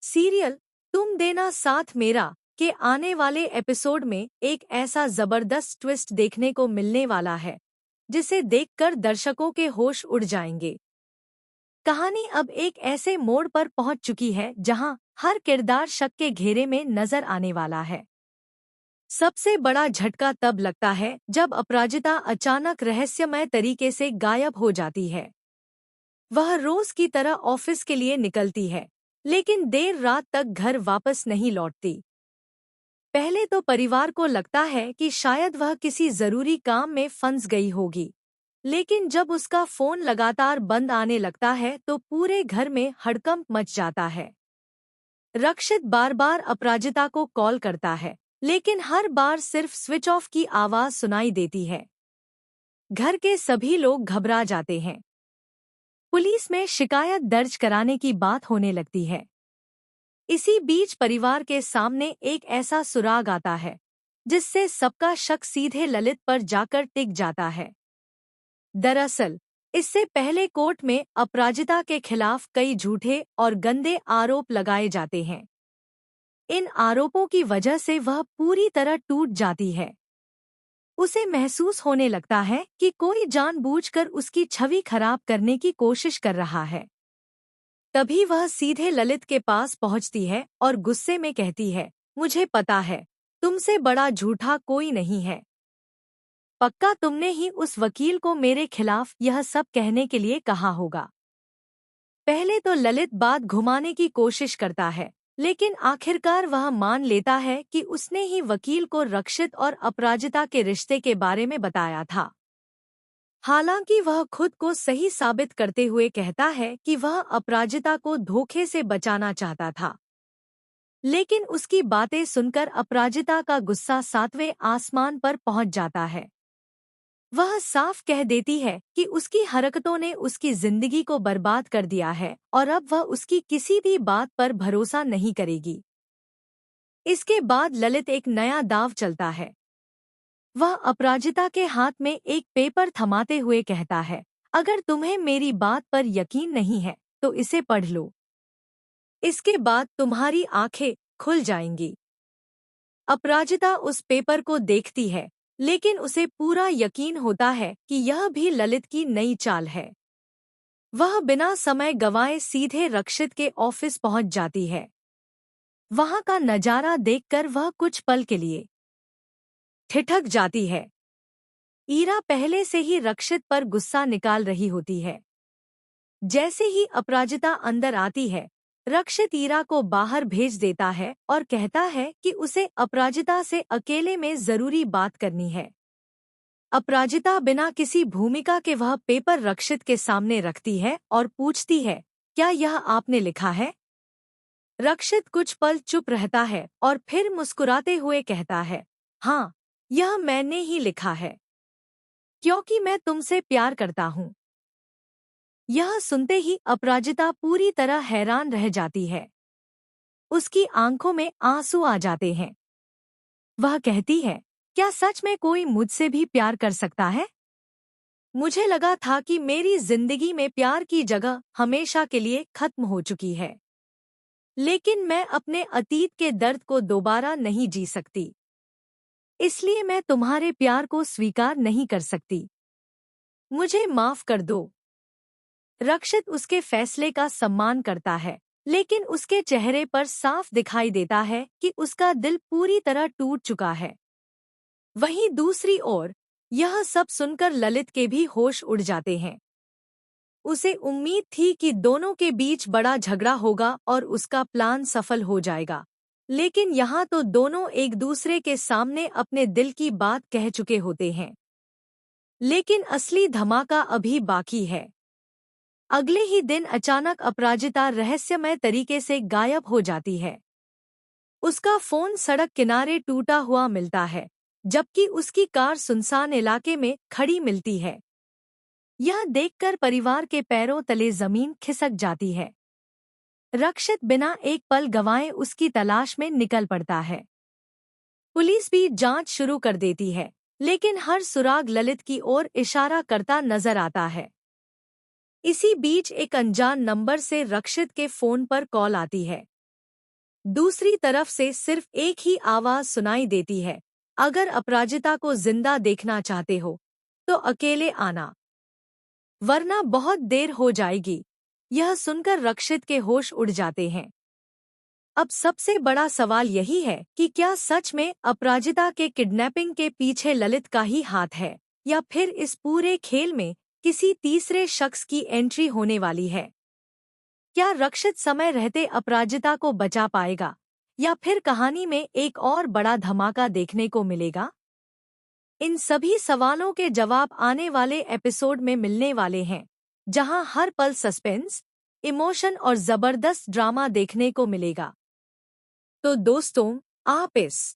Serial तुम देना साथ मेरा के आने वाले एपिसोड में एक ऐसा जबरदस्त ट्विस्ट देखने को मिलने वाला है जिसे देखकर दर्शकों के होश उड़ जाएंगे। कहानी अब एक ऐसे मोड़ पर पहुंच चुकी है जहां हर किरदार शक के घेरे में नजर आने वाला है। सबसे बड़ा झटका तब लगता है जब अपराजिता अचानक रहस्यमय तरीके से गायब हो जाती है। वह रोज की तरह ऑफिस के लिए निकलती है, लेकिन देर रात तक घर वापस नहीं लौटती। पहले तो परिवार को लगता है कि शायद वह किसी जरूरी काम में फंस गई होगी, लेकिन जब उसका फोन लगातार बंद आने लगता है तो पूरे घर में हड़कंप मच जाता है। रक्षित बार बार अपराजिता को कॉल करता है, लेकिन हर बार सिर्फ स्विच ऑफ की आवाज सुनाई देती है। घर के सभी लोग घबरा जाते हैं। पुलिस में शिकायत दर्ज कराने की बात होने लगती है। इसी बीच परिवार के सामने एक ऐसा सुराग आता है जिससे सबका शक सीधे ललित पर जाकर टिक जाता है। दरअसल इससे पहले कोर्ट में अपराजिता के खिलाफ कई झूठे और गंदे आरोप लगाए जाते हैं। इन आरोपों की वजह से वह पूरी तरह टूट जाती है। उसे महसूस होने लगता है कि कोई जानबूझकर उसकी छवि खराब करने की कोशिश कर रहा है। तभी वह सीधे ललित के पास पहुंचती है और गुस्से में कहती है, मुझे पता है, तुमसे बड़ा झूठा कोई नहीं है। पक्का तुमने ही उस वकील को मेरे खिलाफ यह सब कहने के लिए कहा होगा। पहले तो ललित बात घुमाने की कोशिश करता है, लेकिन आखिरकार वह मान लेता है कि उसने ही वकील को रक्षित और अपराजिता के रिश्ते के बारे में बताया था। हालांकि वह खुद को सही साबित करते हुए कहता है कि वह अपराजिता को धोखे से बचाना चाहता था। लेकिन उसकी बातें सुनकर अपराजिता का गुस्सा 7वें आसमान पर पहुंच जाता है। वह साफ कह देती है कि उसकी हरकतों ने उसकी जिंदगी को बर्बाद कर दिया है और अब वह उसकी किसी भी बात पर भरोसा नहीं करेगी। इसके बाद ललित एक नया दांव चलता है। वह अपराजिता के हाथ में एक पेपर थमाते हुए कहता है, अगर तुम्हें मेरी बात पर यकीन नहीं है तो इसे पढ़ लो। इसके बाद तुम्हारी आंखें खुल जाएंगी। अपराजिता उस पेपर को देखती है, लेकिन उसे पूरा यकीन होता है कि यह भी ललित की नई चाल है। वह बिना समय गंवाए सीधे रक्षित के ऑफिस पहुंच जाती है। वहां का नजारा देखकर वह कुछ पल के लिए ठिठक जाती है। ईरा पहले से ही रक्षित पर गुस्सा निकाल रही होती है। जैसे ही अपराजिता अंदर आती है, रक्षित ईरा को बाहर भेज देता है और कहता है कि उसे अपराजिता से अकेले में जरूरी बात करनी है। अपराजिता बिना किसी भूमिका के वह पेपर रक्षित के सामने रखती है और पूछती है, क्या यह आपने लिखा है? रक्षित कुछ पल चुप रहता है और फिर मुस्कुराते हुए कहता है, हाँ, यह मैंने ही लिखा है, क्योंकि मैं तुमसे प्यार करता हूँ। यह सुनते ही अपराजिता पूरी तरह हैरान रह जाती है। उसकी आंखों में आंसू आ जाते हैं। वह कहती है, क्या सच में कोई मुझसे भी प्यार कर सकता है? मुझे लगा था कि मेरी जिंदगी में प्यार की जगह हमेशा के लिए खत्म हो चुकी है, लेकिन मैं अपने अतीत के दर्द को दोबारा नहीं जी सकती। इसलिए मैं तुम्हारे प्यार को स्वीकार नहीं कर सकती। मुझे माफ कर दो। रक्षित उसके फैसले का सम्मान करता है, लेकिन उसके चेहरे पर साफ दिखाई देता है कि उसका दिल पूरी तरह टूट चुका है। वहीं दूसरी ओर यह सब सुनकर ललित के भी होश उड़ जाते हैं। उसे उम्मीद थी कि दोनों के बीच बड़ा झगड़ा होगा और उसका प्लान सफल हो जाएगा, लेकिन यहाँ तो दोनों एक दूसरे के सामने अपने दिल की बात कह चुके होते हैं। लेकिन असली धमाका अभी बाकी है। अगले ही दिन अचानक अपराजिता रहस्यमय तरीके से गायब हो जाती है। उसका फोन सड़क किनारे टूटा हुआ मिलता है, जबकि उसकी कार सुनसान इलाके में खड़ी मिलती है। यह देखकर परिवार के पैरों तले जमीन खिसक जाती है। रक्षित बिना एक पल गंवाए उसकी तलाश में निकल पड़ता है। पुलिस भी जांच शुरू कर देती है, लेकिन हर सुराग ललित की ओर इशारा करता नजर आता है। इसी बीच एक अनजान नंबर से रक्षित के फोन पर कॉल आती है। दूसरी तरफ से सिर्फ एक ही आवाज सुनाई देती है, अगर अपराजिता को जिंदा देखना चाहते हो तो अकेले आना, वरना बहुत देर हो जाएगी। यह सुनकर रक्षित के होश उड़ जाते हैं। अब सबसे बड़ा सवाल यही है कि क्या सच में अपराजिता के किडनैपिंग के पीछे ललित का ही हाथ है, या फिर इस पूरे खेल में किसी तीसरे शख्स की एंट्री होने वाली है। क्या रक्षित समय रहते अपराजिता को बचा पाएगा, या फिर कहानी में एक और बड़ा धमाका देखने को मिलेगा? इन सभी सवालों के जवाब आने वाले एपिसोड में मिलने वाले हैं, जहां हर पल सस्पेंस, इमोशन और जबरदस्त ड्रामा देखने को मिलेगा। तो दोस्तों, आप इस